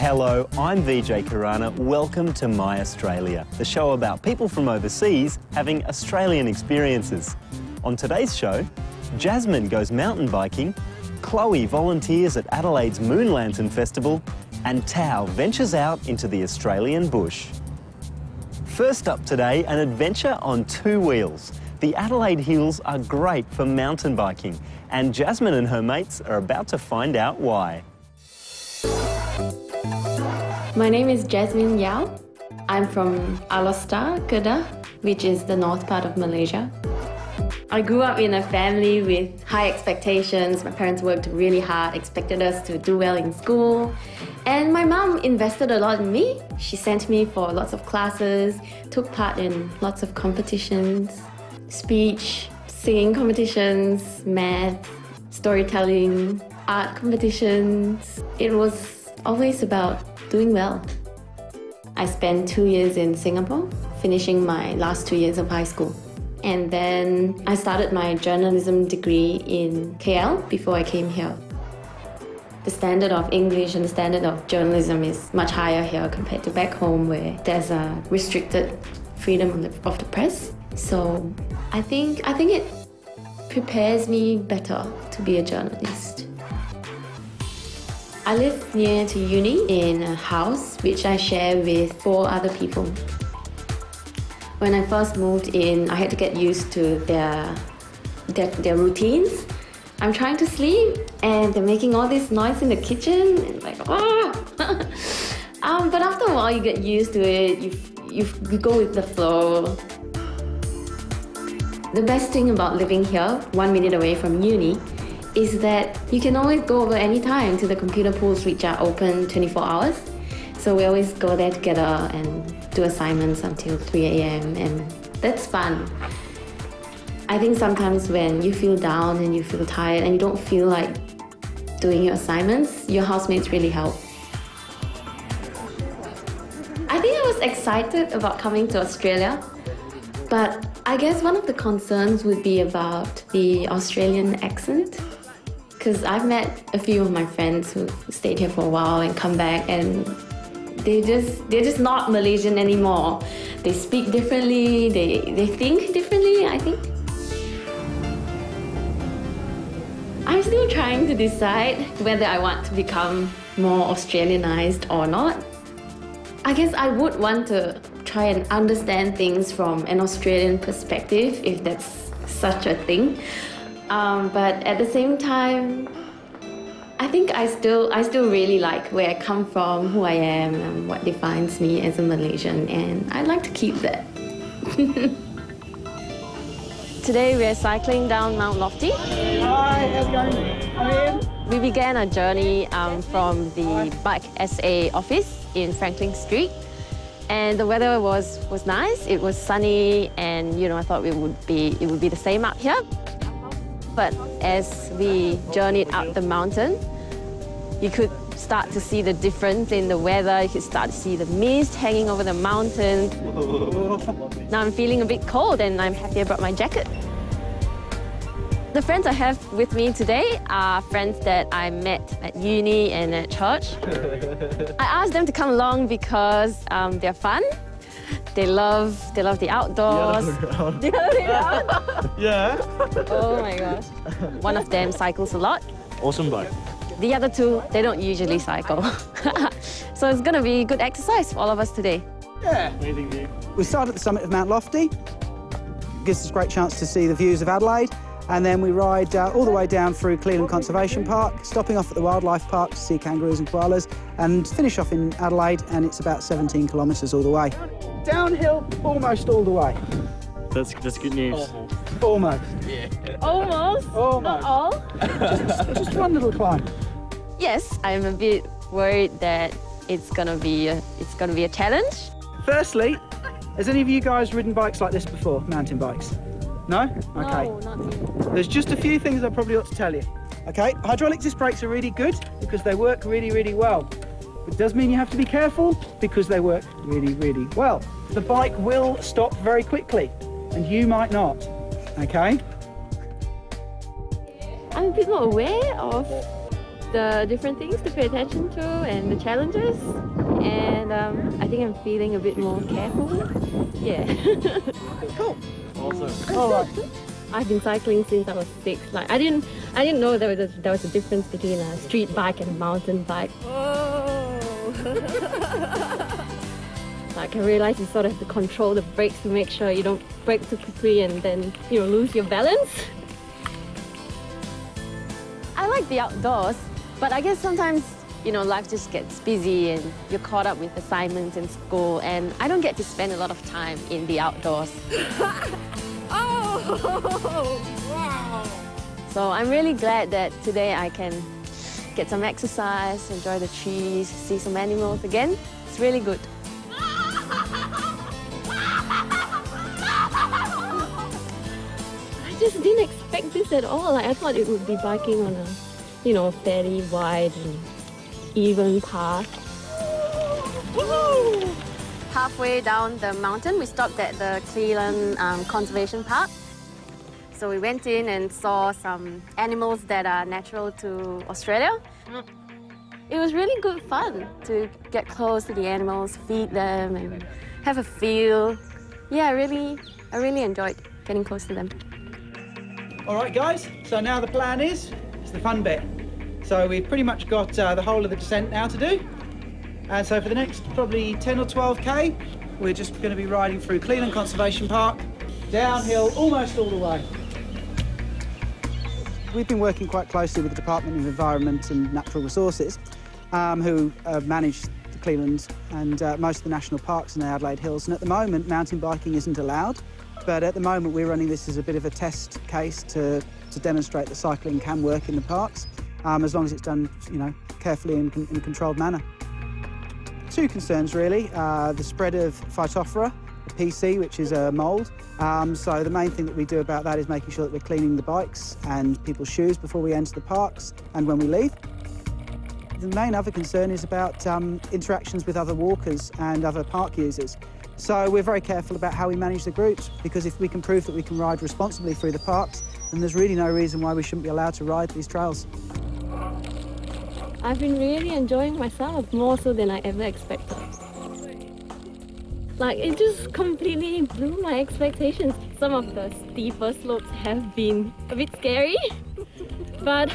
Hello, I'm VJ Karana. Welcome to My Australia, the show about people from overseas having Australian experiences. On today's show, Jasmine goes mountain biking, Chloe volunteers at Adelaide's Moon Festival, and Thao ventures out into the Australian bush. First up today, an adventure on two wheels. The Adelaide Hills are great for mountain biking, and Jasmine and her mates are about to find out why. My name is Jasmine Young. I'm from Alor, Kedah, which is the north part of Malaysia. I grew up in a family with high expectations. My parents worked really hard, expected us to do well in school. And my mom invested a lot in me. She sent me for lots of classes, took part in lots of competitions, speech, singing competitions, math, storytelling, art competitions. It was always about doing well. I spent 2 years in Singapore, finishing my last 2 years of high school. And then I started my journalism degree in KL before I came here. The standard of English and the standard of journalism is much higher here compared to back home, where there's a restricted freedom of the press. So I think it prepares me better to be a journalist. I live near to uni in a house which I share with 4 other people. When I first moved in, I had to get used to their routines. I'm trying to sleep and they're making all this noise in the kitchen, and like, oh! But after a while you get used to it, you go with the flow. The best thing about living here, 1 minute away from uni, is that you can always go over any time to the computer pools, which are open 24 hours. So we always go there together and do assignments until 3 a.m. and that's fun. I think sometimes when you feel down and you feel tired and you don't feel like doing your assignments, your housemates really help. I think I was excited about coming to Australia, but I guess one of the concerns would be about the Australian accent, because I've met a few of my friends who stayed here for a while and come back, and they're just not Malaysian anymore. They speak differently, they think differently, I think. I'm still trying to decide whether I want to become more Australianized or not. I guess I would want to try and understand things from an Australian perspective, if that's such a thing. But at the same time, I think I still really like where I come from, who I am, and what defines me as a Malaysian, and I'd like to keep that. Today we're cycling down Mount Lofty. Hi, how's it going? I'm in. We began our journey from the Bike SA office in Franklin Street, and the weather was nice. It was sunny, and I thought it would be the same up here. But as we journeyed up the mountain, you could start to see the difference in the weather. You could start to see the mist hanging over the mountain. Now I'm feeling a bit cold and I'm happy I brought my jacket. The friends I have with me today are friends that I met at uni and at church. I asked them to come along because they're fun. They love the outdoors. Do you love the outdoors? Yeah. Oh my gosh. One of them cycles a lot. Awesome bike. The other two, they don't usually cycle. So it's going to be good exercise for all of us today. Yeah. Amazing view. We start at the summit of Mount Lofty. Gives us a great chance to see the views of Adelaide. And then we ride all the way down through Cleland Conservation Park, stopping off at the Wildlife Park to see kangaroos and koalas, and finish off in Adelaide, and it's about 17 kilometres all the way. Downhill almost all the way. That's good news. Almost. Yeah. Almost? Almost. Not all? just one little climb. Yes, I'm a bit worried that it's gonna be a challenge. Firstly, has any of you guys ridden bikes like this before, mountain bikes? No? Okay. No, not me. There's just a few things I probably ought to tell you. Okay, hydraulic disc brakes are really good because they work really, really well. It does mean you have to be careful because they work really, really well. The bike will stop very quickly and you might not, okay? I'm a bit more aware of the different things to pay attention to and the challenges. And I think I'm feeling a bit more careful. Yeah. Cool. Awesome. All right. I've been cycling since I was 6. Like I didn't know there was a difference between a street bike and a mountain bike. Like I realized you sort of have to control the brakes to make sure you don't brake too quickly and then lose your balance. I like the outdoors, but I guess sometimes life just gets busy and you're caught up with assignments in school, and I don't get to spend a lot of time in the outdoors. Oh, wow! So I'm really glad that today I can get some exercise, enjoy the trees, see some animals again. It's really good. I just didn't expect this at all. Like, I thought it would be biking on a, fairly wide and even path. Woohoo! Halfway down the mountain, we stopped at the Cleland Conservation Park. So we went in and saw some animals that are natural to Australia. It was really good fun to get close to the animals, feed them, and have a feel. Yeah, I really enjoyed getting close to them. All right, guys, so now the plan is the fun bit. So we've pretty much got the whole of the descent now to do. And so for the next probably 10 or 12K, we're just going to be riding through Cleland Conservation Park, downhill almost all the way. We've been working quite closely with the Department of Environment and Natural Resources, who manage the Cleland and most of the national parks in the Adelaide Hills. And at the moment, mountain biking isn't allowed. But at the moment, we're running this as a bit of a test case to demonstrate that cycling can work in the parks, as long as it's done, carefully and in a controlled manner. Two concerns, really. The spread of Phytophthora, PC, which is a mould. So the main thing that we do about that is making sure that we're cleaning the bikes and people's shoes before we enter the parks and when we leave. The main other concern is about interactions with other walkers and other park users. So we're very careful about how we manage the groups, because if we can prove that we can ride responsibly through the parks, then there's really no reason why we shouldn't be allowed to ride these trails. I've been really enjoying myself, more so than I ever expected. Like, it just completely blew my expectations. Some of the steeper slopes have been a bit scary, but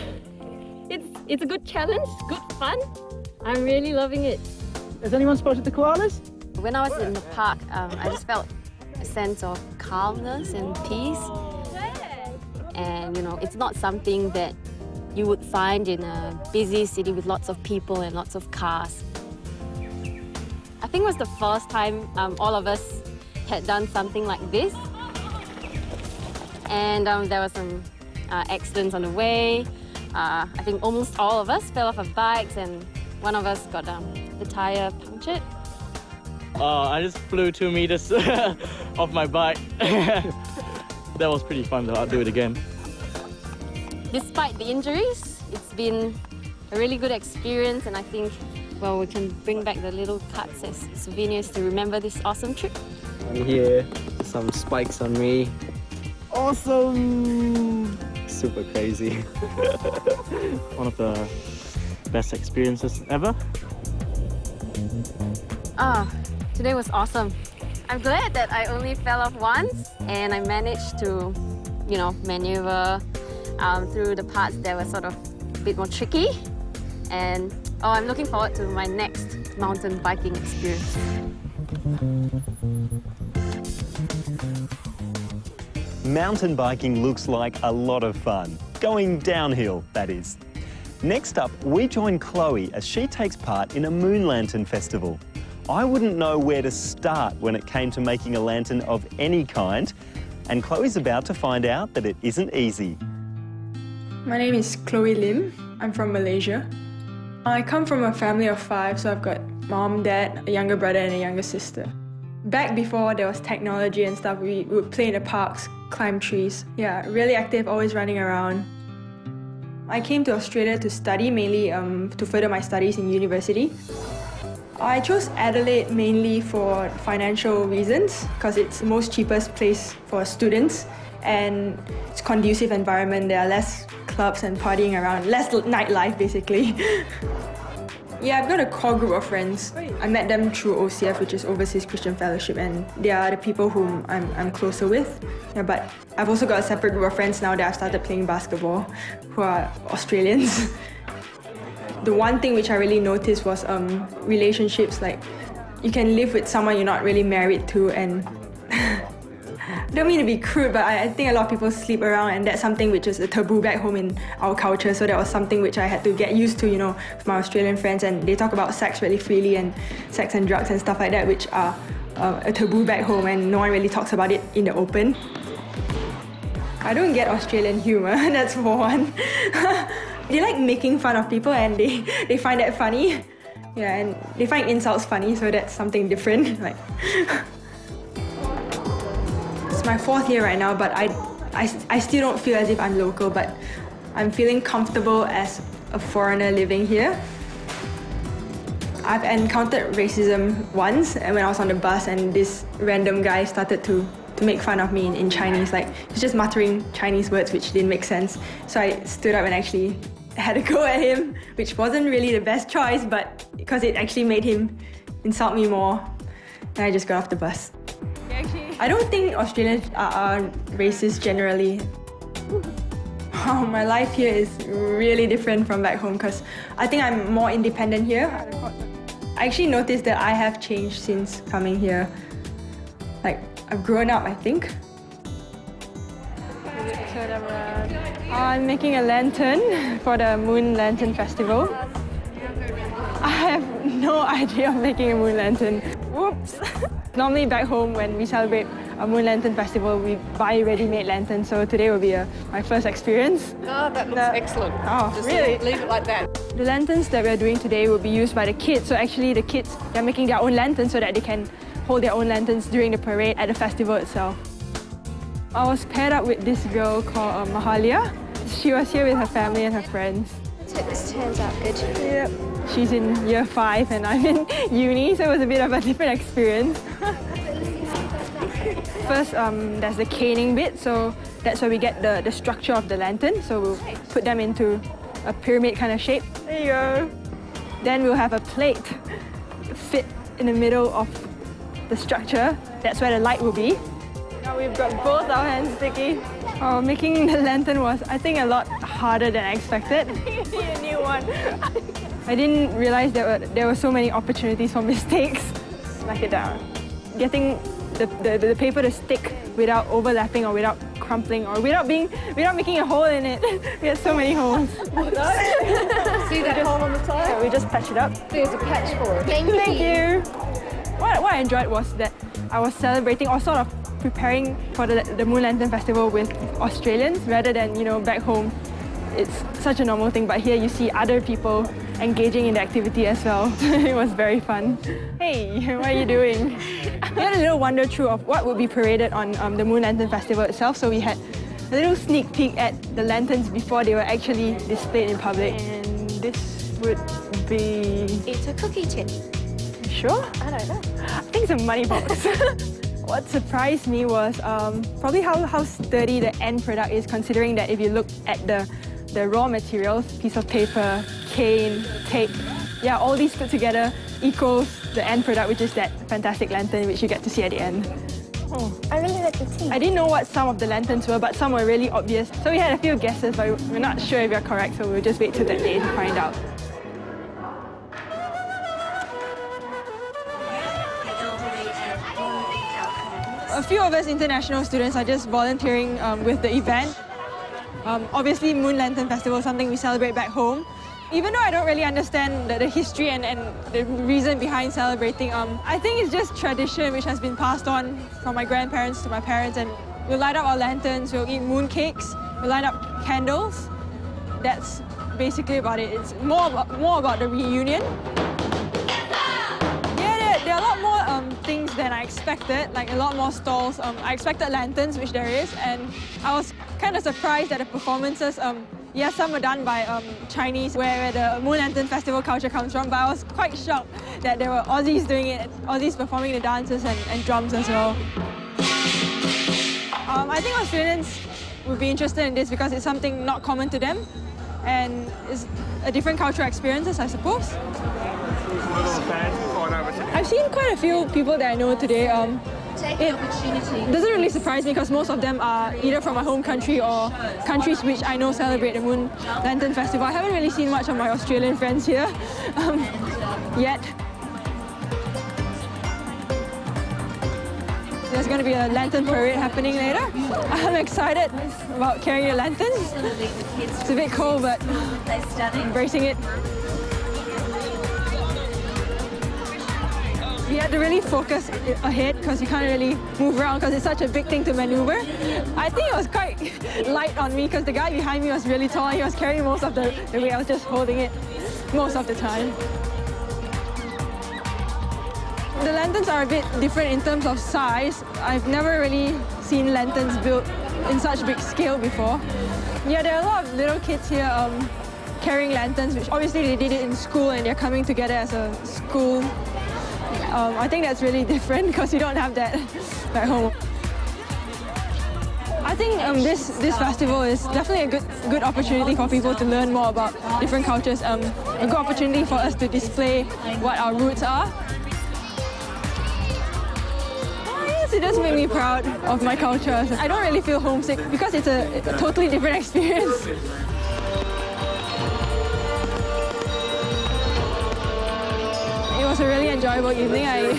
it's a good challenge, good fun. I'm really loving it. Has anyone spotted the koalas? When I was in the park, I just felt a sense of calmness and peace. And, it's not something that you would find in a busy city with lots of people and lots of cars. I think it was the first time all of us had done something like this. And there were some accidents on the way. I think almost all of us fell off our bikes, and one of us got the tyre punctured. I just flew 2 meters off my bike. That was pretty fun though. I'll do it again. Despite the injuries, it's been a really good experience, and I think, we can bring back the little cuts as souvenirs to remember this awesome trip. I'm here, some spikes on me. Awesome! Super crazy. One of the best experiences ever. Today was awesome. I'm glad that I only fell off once, and I managed to, maneuver through the parts that were sort of a bit more tricky. And I'm looking forward to my next mountain biking experience. Mountain biking looks like a lot of fun. Going downhill, that is. Next up, we join Chloe as she takes part in a moon lantern festival. I wouldn't know where to start when it came to making a lantern of any kind, and Chloe's about to find out that it isn't easy. My name is Chloe Lim. I'm from Malaysia. I come from a family of 5, so I've got mom, dad, a younger brother and a younger sister. Back before there was technology and stuff, we would play in the parks, climb trees. Yeah, really active, always running around. I came to Australia to study, mainly to further my studies in university. I chose Adelaide mainly for financial reasons, because it's the most cheapest place for students and it's a conducive environment. There are less clubs and partying around. Less nightlife, basically. Yeah, I've got a core group of friends. I met them through OCF, which is Overseas Christian Fellowship, and they are the people whom I'm closer with. Yeah, but I've also got a separate group of friends now that I've started playing basketball, who are Australians. The one thing which I really noticed was relationships. Like, you can live with someone you're not really married to, and I don't mean to be crude, but I think a lot of people sleep around, and that's something which is a taboo back home in our culture. So that was something which I had to get used to, you know, with my Australian friends, and they talk about sex really freely, and sex and drugs and stuff like that, which are a taboo back home, and no one really talks about it in the open. I don't get Australian humour, that's for one. They like making fun of people, and they find that funny. Yeah, and they find insults funny, so that's something different. Like, it's my 4th year right now, but I still don't feel as if I'm local, but I'm feeling comfortable as a foreigner living here. I've encountered racism once, and when I was on the bus, and this random guy started to make fun of me in Chinese. Like, he was just muttering Chinese words which didn't make sense. So I stood up and actually had a go at him, which wasn't really the best choice, but because it actually made him insult me more, and I just got off the bus. I don't think Australians are racist generally. Oh, my life here is really different from back home because I think I'm more independent here. I actually noticed that I have changed since coming here. Like, I've grown up, I think. I'm making a lantern for the Moon Lantern Festival. I have no idea of making a moon lantern. Whoops! Normally back home when we celebrate a Moon Lantern Festival, we buy ready-made lanterns, so today will be my first experience. Oh, that looks excellent. Oh, just really? Leave it like that. The lanterns that we're doing today will be used by the kids, so actually the kids, they're making their own lanterns so that they can hold their own lanterns during the parade at the festival itself. I was paired up with this girl called Mahalia. She was here with her family and her friends. So this turns out good. Yep. She's in year 5 and I'm in uni, so it was a bit of a different experience. First, there's the caning bit, so that's where we get the structure of the lantern. So we'll put them into a pyramid kind of shape. There you go. Then we'll have a plate fit in the middle of the structure. That's where the light will be. Now we've got both our hands sticky. Oh, making the lantern was, I think, a lot harder than I expected. You need a new one. I didn't realize there were so many opportunities for mistakes. Smack it down. Getting the paper to stick without overlapping or without crumpling or without making a hole in it. We had so many holes. See that hole on the side? So we just patch it up. There's a patch for it. Thank you. What I enjoyed was that I was celebrating or sort of preparing for the Moon Lantern Festival with Australians rather than, you know, back home. It's such a normal thing, but here you see other people engaging in the activity as well. It was very fun. Hey, what are you doing? We had a little wander through of what would be paraded on the Moon Lantern Festival itself, so we had a little sneak peek at the lanterns before they were actually displayed in public. And this would be... It's a cookie tin. Sure? I don't know. I think it's a money box. What surprised me was probably how sturdy the end product is, considering that if you look at the raw materials, piece of paper, cane, tape, yeah, all these put together equals the end product, which is that fantastic lantern which you get to see at the end. Oh, I really like the tea. I didn't know what some of the lanterns were, but some were really obvious. So we had a few guesses, but we're not sure if you're correct, so we'll just wait till that day to find out. A few of us international students are just volunteering with the event. Obviously, Moon Lantern Festival is something we celebrate back home. Even though I don't really understand the history and the reason behind celebrating, I think it's just tradition which has been passed on from my grandparents to my parents. And we'll light up our lanterns, we'll eat moon cakes, we'll light up candles. That's basically about it. It's more about the reunion. There are a lot more things than I expected, like a lot more stalls. I expected lanterns, which there is, and I was kind of surprised at the performances. Yes, some were done by Chinese, where the Moon Lantern Festival culture comes from, but I was quite shocked that there were Aussies doing it, Aussies performing the dances and drums as well. I think Australians would be interested in this because it's something not common to them and it's a different cultural experiences, I suppose. I've seen quite a few people that I know today. It doesn't really surprise me because most of them are either from my home country or countries which I know celebrate the Moon Lantern Festival. I haven't really seen much of my Australian friends here yet. There's going to be a lantern parade happening later. I'm excited about carrying the lanterns. It's a bit cold, but embracing it. You have to really focus ahead because you can't really move around because it's such a big thing to maneuver. I think it was quite light on me because the guy behind me was really tall and he was carrying most of the weight. I was just holding it most of the time. The lanterns are a bit different in terms of size. I've never really seen lanterns built in such big scale before. Yeah, there are a lot of little kids here carrying lanterns, which obviously they did it in school and they're coming together as a school. I think that's really different because you don't have that at home. I think this festival is definitely a good opportunity for people to learn more about different cultures. A good opportunity for us to display what our roots are. It does make me proud of my culture. I don't really feel homesick because it's a totally different experience. It was a really enjoyable evening. I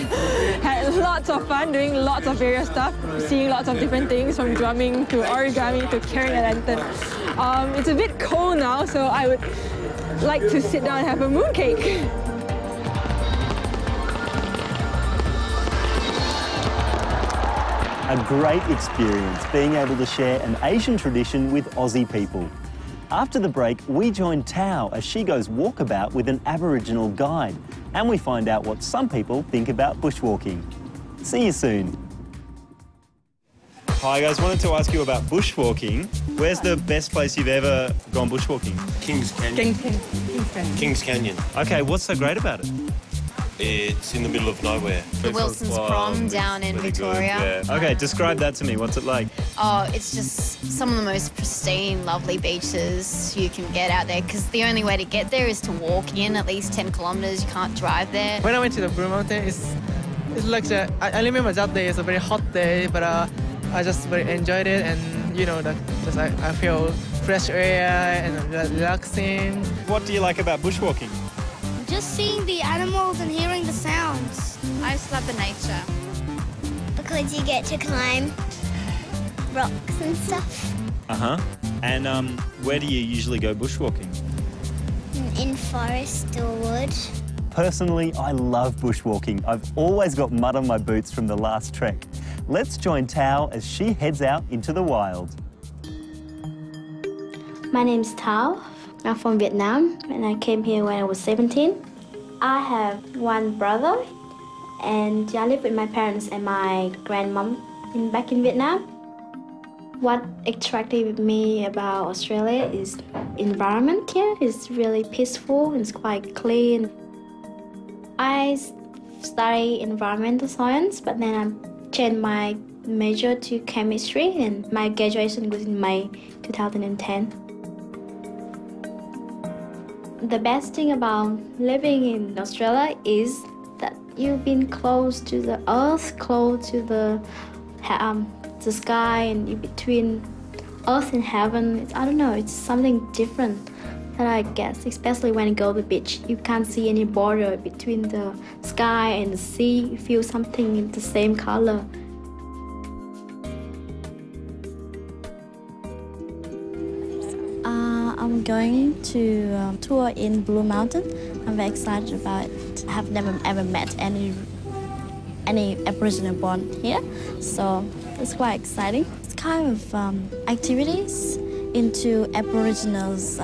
had lots of fun doing lots of various stuff, seeing lots of different things from drumming to origami to carrying a lantern. It's a bit cold now, so I would like to sit down and have a mooncake. A great experience being able to share an Asian tradition with Aussie people. After the break, we join Thao as she goes walkabout with an Aboriginal guide, and we find out what some people think about bushwalking. See you soon. Hi guys, wanted to ask you about bushwalking. Where's the best place you've ever gone bushwalking? Kings Canyon. Kings Canyon. Okay, what's so great about it? It's in the middle of nowhere. The Wilson's Prom down in Victoria. Yeah. Okay, describe that to me. What's it like? Oh, it's just some of the most pristine, lovely beaches you can get out there because the only way to get there is to walk in at least 10 kilometres. You can't drive there. When I went to the Blue Mountain, it's like I remember that day. It's a very hot day, but I just very enjoyed it, and you know that I feel fresh air and relaxing. What do you like about bushwalking? Just seeing the animals and hearing the sounds. I just love the nature. Because you get to climb rocks and stuff. Uh-huh. And where do you usually go bushwalking? In forest or wood. Personally, I love bushwalking. I've always got mud on my boots from the last trek. Let's join Thao as she heads out into the wild. My name's Thao. I'm from Vietnam and I came here when I was 17. I have one brother and I live with my parents and my grandmom back in Vietnam. What attracted me about Australia is environment here. It's really peaceful, it's quite clean. I study environmental science, but then I changed my major to chemistry and my graduation was in May 2010. The best thing about living in Australia is that you've been close to the earth, close to the sky, and between earth and heaven. I don't know, it's something different that I guess, especially when you go to the beach. You can't see any border between the sky and the sea. You feel something in the same color. I'm going to tour in Blue Mountain. I'm very excited about it. I have never ever met any Aboriginal born here, so it's quite exciting. It's kind of activities into Aboriginal's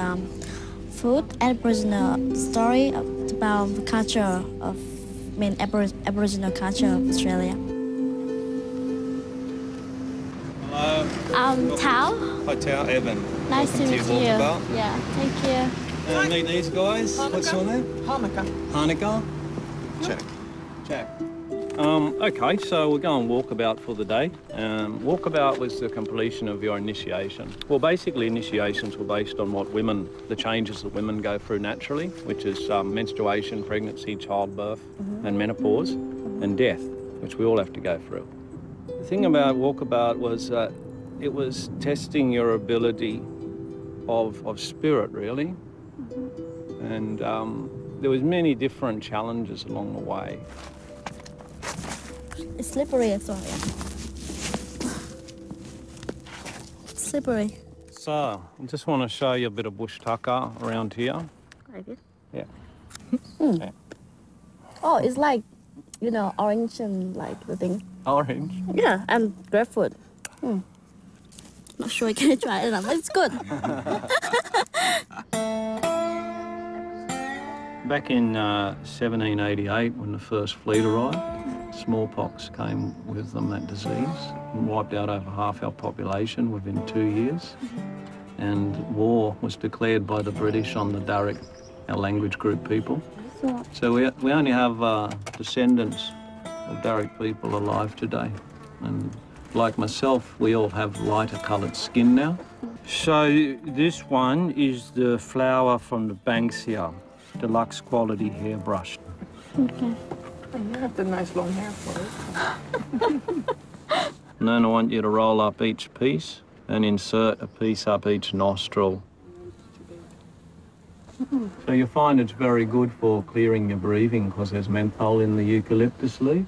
food, Aboriginal story about the culture of, Aboriginal culture of Australia. Hello. Thao. Hi Thao, Evan. Nice to meet you. Walkabout. Yeah, thank you. Meet these guys. What's your name? Hanukkah. Hanukkah. Jack. Jack. Okay, so we're going Walkabout for the day. Walkabout was the completion of your initiation. Well, basically initiations were based on the changes that women go through naturally, which is menstruation, pregnancy, childbirth, and menopause, and death, which we all have to go through. The thing about Walkabout was that it was testing your ability of spirit, really. And there was many different challenges along the way. It's slippery as well, yeah. Slippery. So, I just want to show you a bit of bush tucker around here. Like this? Yeah. Yeah. Oh, it's like, you know, orange and like the thing. Orange? Yeah, and grapefruit. Not sure I can try it, but it's good. Back in 1788, when the first fleet arrived, smallpox came with them, that disease, and wiped out over half our population within 2 years. And war was declared by the British on the Darug, our language group people. So we only have descendants of Darug people alive today. And like myself, we all have lighter coloured skin now. So this one is the flower from the Banksia, deluxe quality hairbrush. Okay. You have the nice long hair for it. And then I want you to roll up each piece and insert a piece up each nostril. So you'll find it's very good for clearing your breathing because there's menthol in the eucalyptus leaf.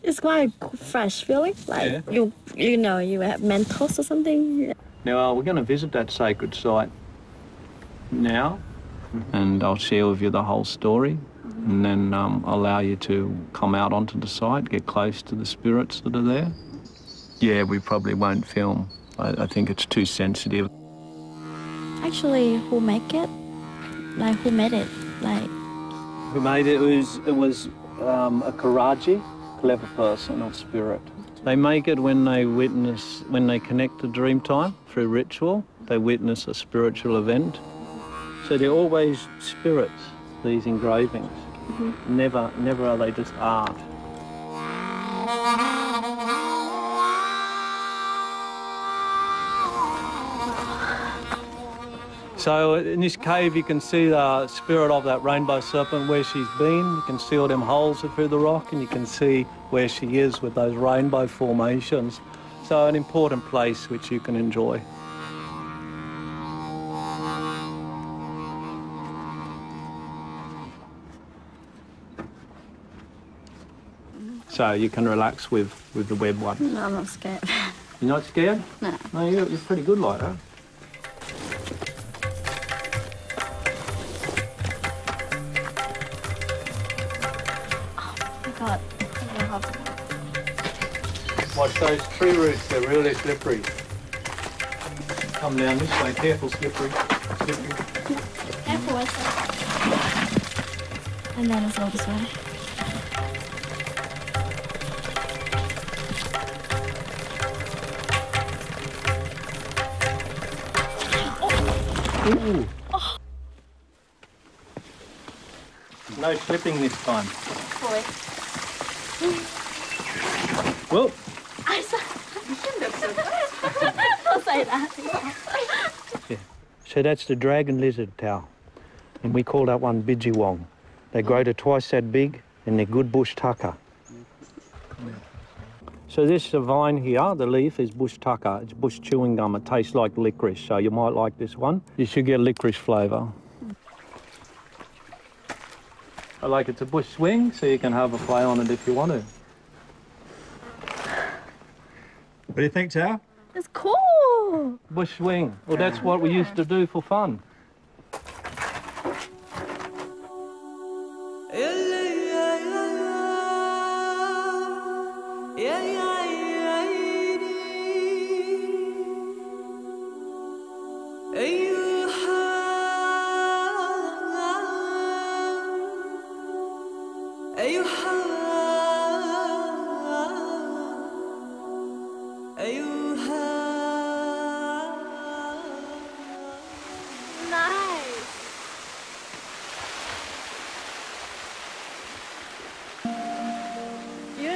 It's quite fresh feeling, like you know, you have Mentos or something. Yeah. Now we're going to visit that sacred site now, and I'll share with you the whole story, and then allow you to come out onto the site, get close to the spirits that are there. Yeah, we probably won't film. I think it's too sensitive. Actually, who make it? Like, who made it? Like, Who made it? It was a Karaji, clever person of spirit. They make it when they connect to dream time through ritual. They witness a spiritual event. So they're always spirits, these engravings. Never are they just art. So in this cave you can see the spirit of that rainbow serpent where she's been. You can see all them holes through the rock and you can see where she is with those rainbow formations. So an important place which you can enjoy. So you can relax with the web one. no, I'm not scared. You're not scared? No. No, you're pretty good like that. God. Watch those tree roots, they're really slippery. Come down this way, careful, slippery. Careful, and then it's all this way. Ooh. Oh. No slipping this time. Boy. Well. Don't say that. Yeah. So that's the dragon lizard, Thao. And we call that one Bidjiwong. They grow to twice that big and they're good bush tucker. So this vine here, the leaf is bush tucker. It's bush chewing gum. It tastes like licorice, so you might like this one. You should get licorice flavour. I like it's a bush swing, so you can have a play on it if you want to. What do you think, Thao? It's cool. Bush swing. Well, that's what we used to do for fun.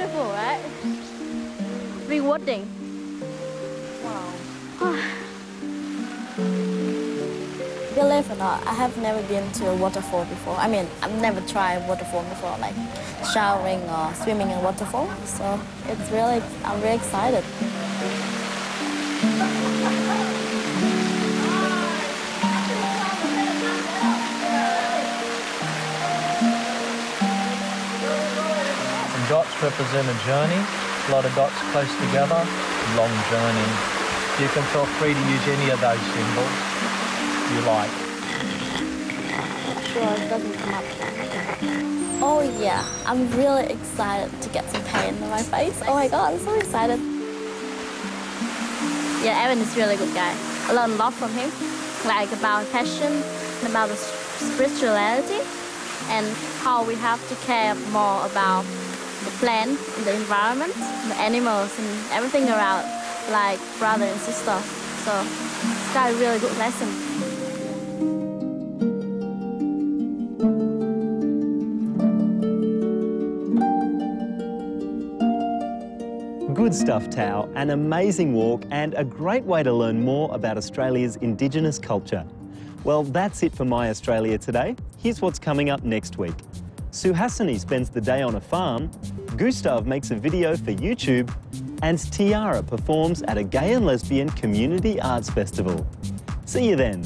beautiful, right? Rewarding. Wow. Believe it or not, I have never been to a waterfall before. I mean, I've never tried waterfall before, like showering or swimming in waterfall. So it's really, I'm really excited. Dots represent a journey, a lot of dots close together, long journey. You can feel free to use any of those symbols you like. Sure, it doesn't come up. Oh yeah, I'm really excited to get some paint on my face. Oh my god, I'm so excited. Yeah, Evan is a really good guy. I learned a lot from him, like about passion, about the spirituality, and how we have to care more about the plant, the environment, the animals, and everything around, like brother and sister. So it's got a really good lesson. Good stuff, Thao. An amazing walk and a great way to learn more about Australia's Indigenous culture. Well, that's it for My Australia today. Here's what's coming up next week. Suhasini spends the day on a farm, Gustav makes a video for YouTube, and Tiara performs at a gay and lesbian community arts festival. See you then.